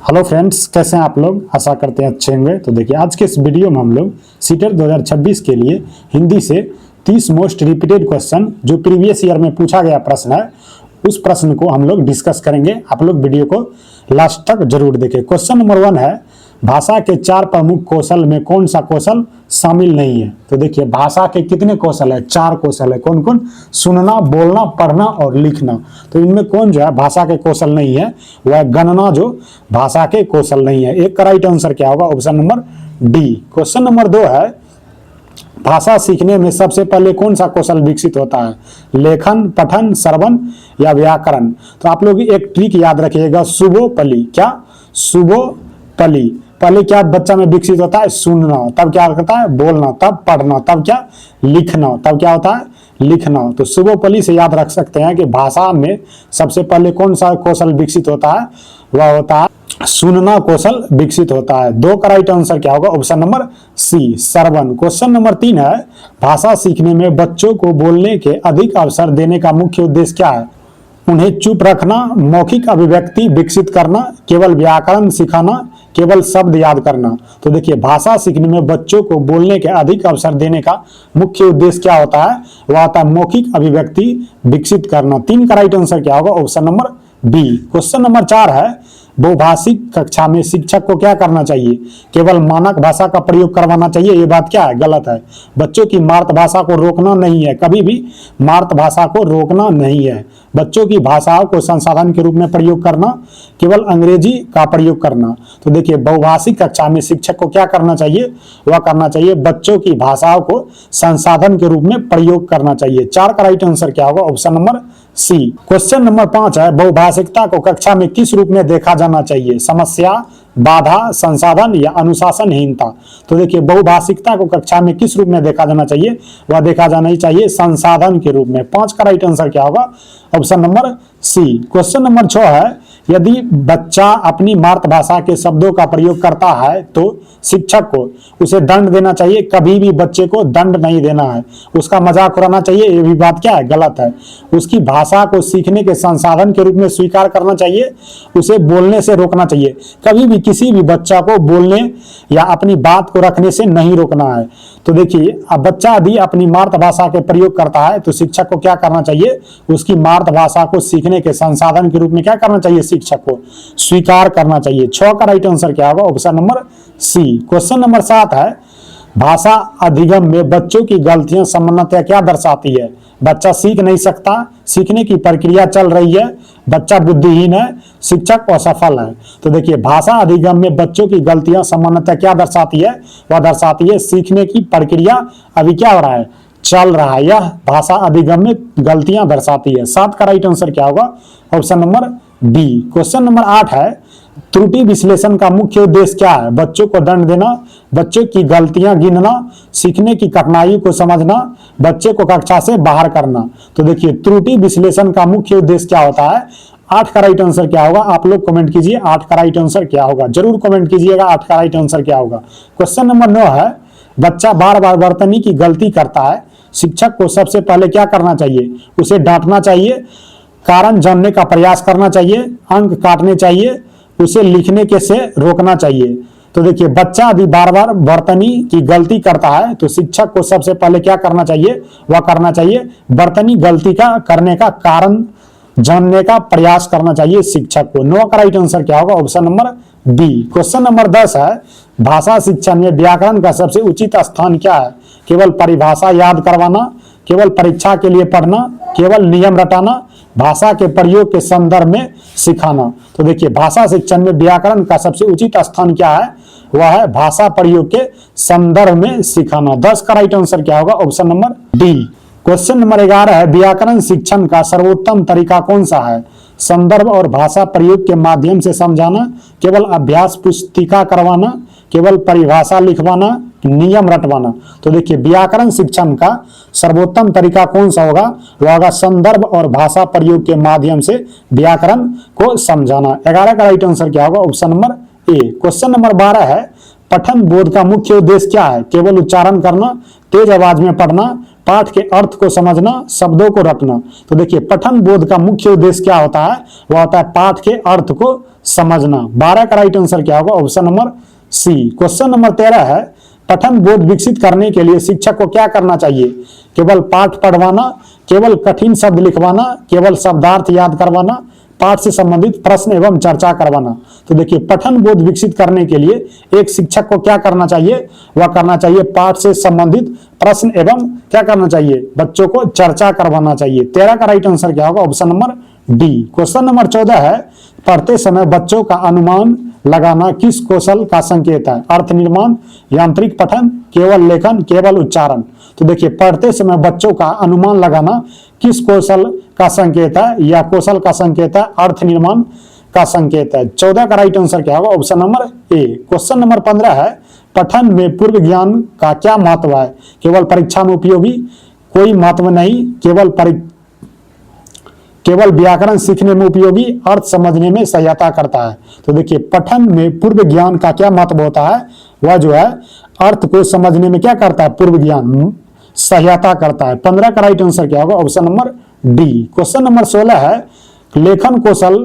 Hello friends, कैसे हैं आप लोग। आशा करते हैं अच्छे होंगे। तो देखिए, आज के इस वीडियो में हम लोग सीटेट 2026 के लिए हिंदी से 30 मोस्ट रिपीटेड क्वेश्चन जो प्रीवियस ईयर में पूछा गया प्रश्न है, उस प्रश्न को हम लोग डिस्कस करेंगे। आप लोग वीडियो को लास्ट तक जरूर देखें। क्वेश्चन नंबर 1 है, भाषा के 4 प्रमुख कौशल में कौन सा कौशल शामिल नहीं है। तो देखिए, भाषा के कितने कौशल है? 4 कौशल है। कौन कौन? सुनना, बोलना, पढ़ना और लिखना। तो इनमें कौन जो है भाषा के कौशल नहीं है? वह गणना जो भाषा के कौशल नहीं है। एक का राइट आंसर क्या होगा? Option number D. Question number 2 है, भाषा सीखने में सबसे पहले कौन सा कौशल विकसित होता है? लेखन, पठन, श्रवण या व्याकरण। तो आप लोग एक ट्रिक याद रखिएगा, शुभोपली। क्या? शुभोपली। पहले क्या बच्चा में विकसित होता है? सुनना, तब क्या करता है? बोलना, तब पढ़ना, तब क्या? लिखना, तब क्या होता है? लिखना। तो शुभोपली से याद रख सकते हैं कि भाषा में सबसे पहले कौन सा कौशल विकसित होता है? वह होता है सुनना कौशल विकसित होता है। 2 का राइट आंसर क्या होगा? ऑप्शन नंबर सी, श्रवण। क्वेश्चन नंबर 3 है, भाषा सीखने में बच्चों को बोलने के अधिक अवसर देने का मुख्य उद्देश्य क्या है? उन्हें चुप रखना, मौखिक अभिव्यक्ति विकसित करना, केवल व्याकरण सिखाना, केवल शब्द याद करना। तो देखिए, भाषा सीखने में बच्चों को बोलने के अधिक अवसर देने का मुख्य उद्देश्य क्या होता है? वह होता है मौखिक अभिव्यक्ति विकसित करना। 3 का राइट आंसर क्या होगा? Option number B. Question number 4 है, बहुभाषिक कक्षा में शिक्षक को क्या करना चाहिए? केवल मानक भाषा का प्रयोग करवाना चाहिए। ये बात क्या है? गलत है। बच्चों की मातृभाषा को रोकना नहीं है, कभी भी मातृभाषा को रोकना नहीं है। बच्चों की भाषाओं को संसाधन के रूप में प्रयोग करना, केवल अंग्रेजी का प्रयोग करना। तो देखिए, बहुभाषिक कक्षा में शिक्षक को क्या करना चाहिए? वह करना चाहिए बच्चों की भाषाओं को संसाधन के रूप में प्रयोग करना चाहिए। 4 का राइट आंसर क्या होगा? Option number C. Question number 5 है, बहुभाषिकता को कक्षा में किस रूप में देखा जाना चाहिए? समस्या, बाधा, संसाधन या अनुशासनहीनता। तो देखिए, बहुभाषिकता को कक्षा में किस रूप में देखा जाना चाहिए? वह देखा जाना ही चाहिए संसाधन के रूप में। 5 का राइट आंसर क्या होगा? Option number C. Question number 6 है, यदि बच्चा अपनी मातृभाषा के शब्दों का प्रयोग करता है तो शिक्षक को उसे दंड देना चाहिए। कभी भी बच्चे को दंड नहीं देना है, उसका मजाक उड़ाना चाहिए। ये भी बात क्या है? गलत है। उसकी भाषा को सीखने के संसाधन के रूप में स्वीकार करना चाहिए, उसे बोलने से रोकना चाहिए। कभी भी किसी भी बच्चा को बोलने या अपनी बात को रखने से नहीं रोकना है। तो देखिए, अब बच्चा यदि अपनी मातृभाषा के प्रयोग करता है तो शिक्षक को क्या करना चाहिए? उसकी मातृभाषा को सीखने के संसाधन के रूप में क्या करना चाहिए? शिक्षक को स्वीकार करना चाहिए। 6 का राइट आंसर क्या होगा? Option number C. Question number 7 है, भाषा अधिगम में बच्चों की गलतियां सामान्यतः क्या दर्शाती है? बच्चा सीख नहीं सकता, सीखने की प्रक्रिया चल रही है, बच्चा बुद्धिहीन है, शिक्षक असफल है। तो देखिए, भाषा अधिगम में बच्चों की गलतियां सामान्यतः क्या दर्शाती है? वह दर्शाती है सीखने की प्रक्रिया अभी क्या हो रहा है? चल रहा है। यह भाषा अधिगम में गलतियां दर्शाती है। 7 का राइट आंसर क्या होगा? Option number B. Question number 8 है, त्रुटि विश्लेषण का मुख्य उद्देश्य क्या है? बच्चों को दंड देना, बच्चे की गलतियां गिनना, सीखने की कठिनाई को समझना, बच्चे को कक्षा से बाहर करना। तो देखिए, त्रुटि विश्लेषण का मुख्य उद्देश्य क्या होता है? 8 का राइट आंसर क्या होगा? आप लोग कमेंट कीजिए 8 का राइट आंसर क्या होगा। जरूर कमेंट कीजिएगा 8 का राइट आंसर क्या होगा। क्वेश्चन नंबर 9 है, बच्चा बार बार वर्तनी की गलती करता है, शिक्षक को सबसे पहले क्या करना चाहिए? उसे डांटना चाहिए, कारण जानने का प्रयास करना चाहिए, अंक काटने चाहिए, उसे लिखने के से रोकना चाहिए। तो देखिए, बच्चा यदि बार बार वर्तनी की गलती करता है तो शिक्षक को सबसे पहले क्या करना चाहिए? वह करना चाहिए वर्तनी गलती का करने का कारण जानने का प्रयास करना चाहिए शिक्षक को। 9 का राइट आंसर क्या होगा? Option number B. Question number 10 है, भाषा शिक्षण में व्याकरण का सबसे उचित स्थान क्या है? केवल परिभाषा याद करवाना, केवल परीक्षा के लिए पढ़ना, केवल नियम रटाना, भाषा के प्रयोग के संदर्भ में सिखाना। तो देखिए, भाषा शिक्षण में व्याकरण का सबसे उचित स्थान क्या है? वह है भाषा प्रयोग के संदर्भ में सिखाना। 10 का राइट आंसर क्या होगा? Option number D. Question number 11 है, व्याकरण शिक्षण का सर्वोत्तम तरीका कौन सा है? संदर्भ और भाषा प्रयोग के माध्यम से समझाना, केवल अभ्यास पुस्तिका करवाना, केवल परिभाषा लिखवाना, नियम रटवाना। तो देखिए, व्याकरण शिक्षण का सर्वोत्तम तरीका कौन सा होगा? वह होगा संदर्भ और भाषा प्रयोग के माध्यम से व्याकरण को समझाना। 11 का राइट आंसर क्या होगा? Option number A. Question number 12 है, पठन बोध का मुख्य उद्देश्य क्या है? केवल उच्चारण करना, तेज आवाज में पढ़ना, पाठ के अर्थ को समझना, शब्दों को रटना। तो देखिए, पठन बोध का मुख्य उद्देश्य क्या होता है? वह होता है पाठ के अर्थ को समझना। 12 का राइट आंसर क्या होगा? Option number C. Question number 13 है, पठन बोध विकसित करने के लिए शिक्षक को क्या करना चाहिए? केवल पाठ पढ़वाना, केवल कठिन शब्द लिखवाना, केवल शब्दार्थ याद करवाना, पाठ से संबंधित प्रश्न एवं चर्चा करवाना। तो देखिए, पठन बोध विकसित करने के लिए एक शिक्षक को क्या करना चाहिए? वह करना चाहिए पाठ से संबंधित प्रश्न एवं क्या करना चाहिए? बच्चों को चर्चा करवाना चाहिए। 13 का राइट आंसर क्या होगा? Option number D. Question number 14 है, पढ़ते समय बच्चों का अनुमान लगाना किस कौशल का संकेत है? अर्थ निर्माण, यांत्रिक पठन, केवल लेखन, केवल उच्चारण। तो देखिए, पढ़ते समय बच्चों का अनुमान लगाना किस कौशल का संकेत है? या कौशल का संकेत है अर्थ निर्माण का संकेत है। 14 का राइट आंसर क्या होगा? Option number A. Question number 15 है, पठन में पूर्व ज्ञान का क्या महत्व है? केवल परीक्षा में उपयोगी, कोई महत्व नहीं, केवल व्याकरण सीखने में उपयोगी, अर्थ समझने में सहायता करता है। तो देखिए, पठन में पूर्व ज्ञान का क्या महत्व होता है? वह जो है अर्थ को समझने में क्या करता है? पूर्व ज्ञान सहायता करता है। 15 का राइट आंसर क्या होगा? Option number D. Question number 16 है, लेखन कौशल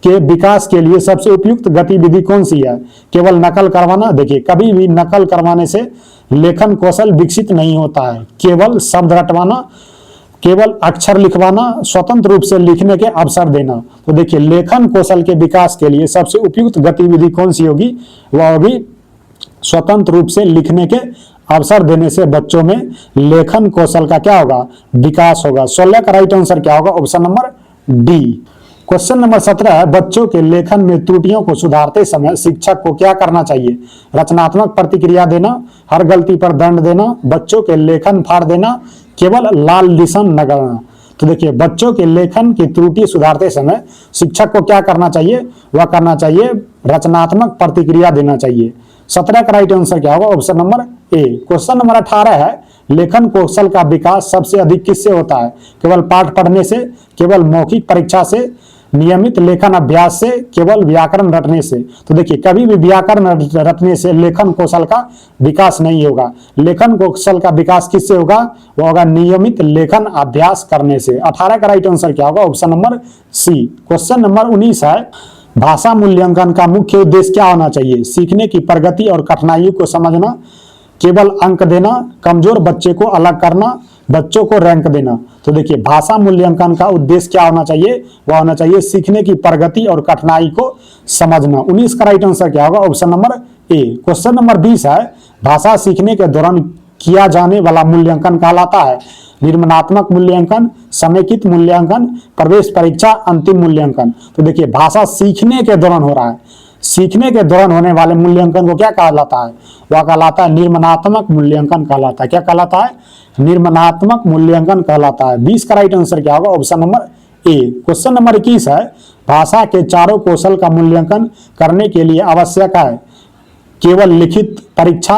के विकास के लिए सबसे उपयुक्त गतिविधि कौन सी है? केवल नकल करवाना। देखिए, कभी भी नकल करवाने से लेखन कौशल विकसित नहीं होता है। केवल शब्द रटवाना, केवल अक्षर लिखवाना, स्वतंत्र रूप से लिखने के अवसर देना। तो देखिए, लेखन कौशल के विकास के लिए सबसे उपयुक्त गतिविधि कौन सी होगी? वह होगी स्वतंत्र रूप से लिखने के अवसर देने से बच्चों में लेखन कौशल का क्या होगा? विकास होगा। 16 का राइट आंसर क्या होगा? Option number D. Question number 17 है, बच्चों के लेखन में त्रुटियों को सुधारते समय शिक्षक को क्या करना चाहिए? रचनात्मक प्रतिक्रिया देना, हर गलती पर दंड देना, बच्चों के लेखन फाड़ देना, केवल लाल निशान न करना। तो देखिए, बच्चों के लेखन की त्रुटि सुधारते समय शिक्षक को क्या करना चाहिए? वह करना चाहिए रचनात्मक प्रतिक्रिया देना चाहिए। 17 का राइट आंसर क्या होगा? Option number A. Question number 18 है, लेखन कौशल का विकास सबसे अधिक किससे होता है? केवल पाठ पढ़ने से, केवल मौखिक परीक्षा से, नियमित लेखन अभ्यास से, केवल व्याकरण रटने से। तो देखिए, कभी भी व्याकरण रटने से लेखन कौशल का विकास नहीं होगा। लेखन कौशल का विकास किससे होगा? वो होगा नियमित लेखन अभ्यास करने से। 18 का राइट आंसर क्या होगा? Option number C. Question number 19 है, भाषा मूल्यांकन का मुख्य उद्देश्य क्या होना चाहिए? सीखने की प्रगति और कठिनाइयों को समझना, केवल अंक देना, कमजोर बच्चे को अलग करना, बच्चों को रैंक देना। तो देखिए, भाषा मूल्यांकन का उद्देश्य क्या होना चाहिए? वह होना चाहिए सीखने की प्रगति और कठिनाई को समझना। 19 का राइट आंसर क्या होगा? Option number A. Question number 20 है, भाषा सीखने के दौरान किया जाने वाला मूल्यांकन कहलाता है? निर्माणात्मक मूल्यांकन, समेकित मूल्यांकन, प्रवेश परीक्षा, अंतिम मूल्यांकन। तो देखिए, भाषा सीखने के दौरान हो रहा है, सीखने के दौरान होने वाले मूल्यांकन को क्या कहलाता है? वह कहलाता है निर्माणात्मक मूल्यांकन कहलाता है। क्या कहलाता है? निर्माणात्मक मूल्यांकन कहलाता है। 20 का राइट आंसर क्या होगा? Option number A. Question number 21 है, भाषा के चारों कौशल का मूल्यांकन करने के लिए आवश्यक है? केवल लिखित परीक्षा,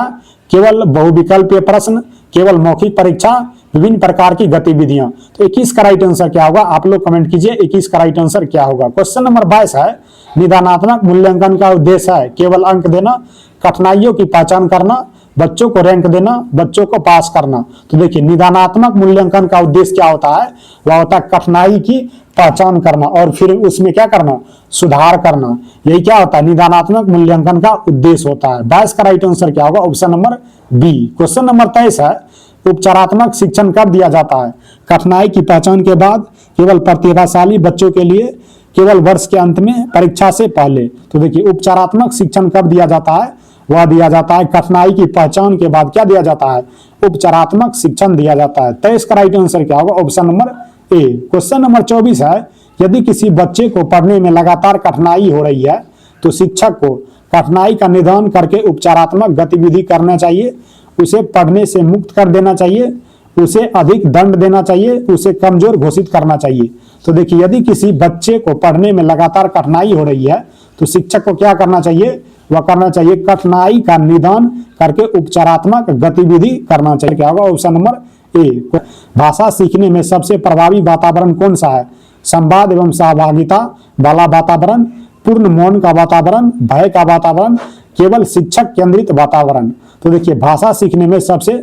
केवल बहुविकल्पीय प्रश्न, केवल मौखिक परीक्षा, विभिन्न प्रकार की गतिविधियां। तो 21 का राइट आंसर क्या होगा? आप लोग कमेंट कीजिए 21 का राइट आंसर क्या होगा। क्वेश्चन नंबर 22 है, निदानात्मक मूल्यांकन का उद्देश्य है? केवल अंक देना, कठिनाइयों की पहचान करना, बच्चों को रैंक देना, बच्चों को पास करना। तो देखिए, निदानात्मक मूल्यांकन का उद्देश्य क्या होता है? वह होता है कठिनाई की पहचान करना और फिर उसमें क्या करना? सुधार करना। यही क्या होता है? निदानात्मक मूल्यांकन का उद्देश्य होता है। 22 का राइट आंसर क्या होगा? Option number B. Question number 23 है, उपचारात्मक शिक्षण कब दिया जाता है? कठिनाई की पहचान के बाद, केवल प्रतिभाशाली बच्चों के लिए, केवल वर्ष के अंत में, परीक्षा से पहले। तो देखिए, उपचारात्मक शिक्षण कब दिया जाता है? वह दिया जाता है कठिनाई की पहचान के बाद। क्या दिया जाता है? उपचारात्मक शिक्षण दिया जाता है। 23 का राइट आंसर क्या होगा? Option number A. Question number 24 है, यदि किसी बच्चे को पढ़ने में लगातार कठिनाई हो रही है तो शिक्षक को कठिनाई का निदान करके उपचारात्मक गतिविधि करना चाहिए, उसे पढ़ने से मुक्त कर देना चाहिए, उसे अधिक दंड देना चाहिए, उसे कमजोर घोषित करना चाहिए। तो देखिए, यदि किसी बच्चे को पढ़ने में लगातार कठिनाई हो रही है तो शिक्षक को क्या करना चाहिए? वह करना चाहिए कठिनाई का निदान करके उपचारात्मक गतिविधि करना चाहिए। क्या होगा? Option number A. भाषा सीखने में सबसे प्रभावी वातावरण कौन सा है? संवाद एवं सहभागिता वाला वातावरण, पूर्ण मौन का वातावरण, भय का वातावरण, केवल शिक्षक केंद्रित वातावरण। तो देखिए, भाषा सीखने में सबसे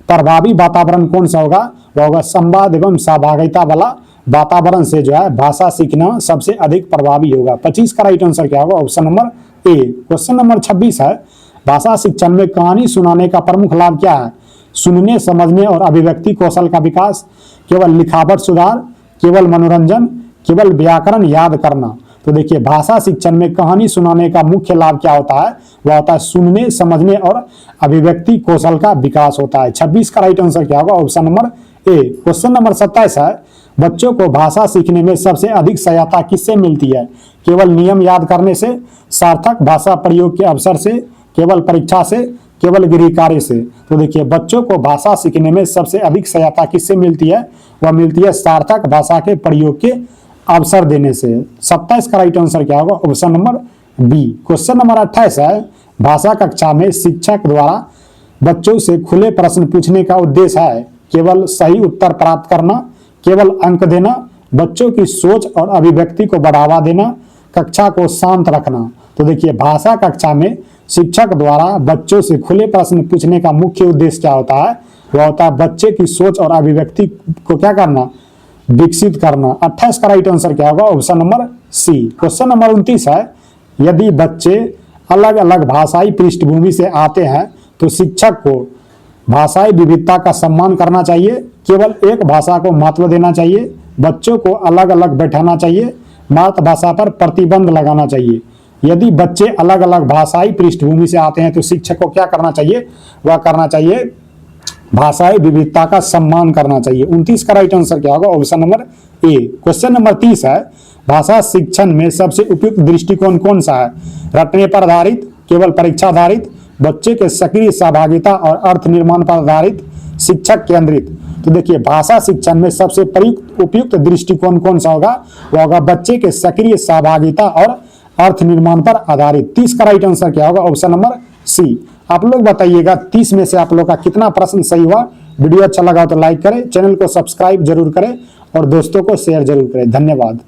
प्रभावी वातावरण कौन सा होगा? वह होगा संवाद एवं सहभागिता वाला वातावरण से जो है भाषा सीखना सबसे अधिक प्रभावी होगा। 25 का राइट आंसर क्या होगा? Option number A. Question number 26 है, भाषा शिक्षण में कहानी सुनाने का प्रमुख लाभ क्या है? सुनने, समझने और अभिव्यक्ति कौशल का विकास, केवल लिखावट सुधार, केवल मनोरंजन, केवल व्याकरण याद करना। तो देखिए भाषा शिक्षण में कहानी सुनाने का मुख्य लाभ क्या होता है? वह होता है सुनने, समझने और अभिव्यक्ति कौशल का विकास होता है। 26 का राइट आंसर क्या होगा? Option number A. Question number 27 है, बच्चों को भाषा सीखने में सबसे अधिक सहायता किससे मिलती है? केवल नियम याद करने से, सार्थक भाषा प्रयोग के अवसर से, केवल परीक्षा से, केवल गृह कार्य से। तो देखिए बच्चों को भाषा सीखने में सबसे अधिक सहायता किससे मिलती है? वह मिलती है सार्थक भाषा के प्रयोग के अवसर देने से। 27 का राइट आंसर क्या होगा? Option number B. Question number 28 है, भाषा कक्षा में शिक्षक द्वारा बच्चों से खुले प्रश्न पूछने का उद्देश्य है केवल सही उत्तर प्राप्त करना, केवल अंक देना, बच्चों की सोच और अभिव्यक्ति को बढ़ावा देना, कक्षा को शांत रखना। तो देखिए भाषा कक्षा में शिक्षक द्वारा बच्चों से खुले प्रश्न पूछने का मुख्य उद्देश्य क्या होता है? वह होता है बच्चे की सोच और अभिव्यक्ति को क्या करना? विकसित करना। 28 का राइट आंसर क्या होगा? Option number C. Question number 29 है, यदि बच्चे अलग अलग भाषाई पृष्ठभूमि से आते हैं तो शिक्षक को भाषाई विविधता का सम्मान करना चाहिए, केवल एक भाषा को महत्व देना चाहिए, बच्चों को अलग अलग बैठाना चाहिए, मातृभाषा पर प्रतिबंध लगाना चाहिए। यदि बच्चे अलग अलग भाषाई पृष्ठभूमि से आते हैं तो शिक्षक को क्या करना चाहिए? वह करना चाहिए भाषाई विविधता का सम्मान करना चाहिए। 29 का राइट आंसर क्या होगा? Option number A. Question number 30 है, भाषा शिक्षण में सबसे उपयुक्त दृष्टिकोण कौन सा है? रटने पर आधारित, केवल परीक्षा आधारित, बच्चे के सक्रिय सहभागिता और अर्थ निर्माण पर आधारित, शिक्षक केंद्रित। तो देखिए भाषा शिक्षण में सबसे उपयुक्त दृष्टिकोण कौन सा होगा? वह होगा बच्चे के सक्रिय सहभागिता और अर्थ निर्माण पर आधारित। 30 का राइट आंसर क्या होगा? Option number C. आप लोग बताइएगा 30 में से आप लोग का कितना प्रश्न सही हुआ। वीडियो अच्छा लगा तो लाइक करें, चैनल को सब्सक्राइब जरूर करें और दोस्तों को शेयर जरूर करें। धन्यवाद।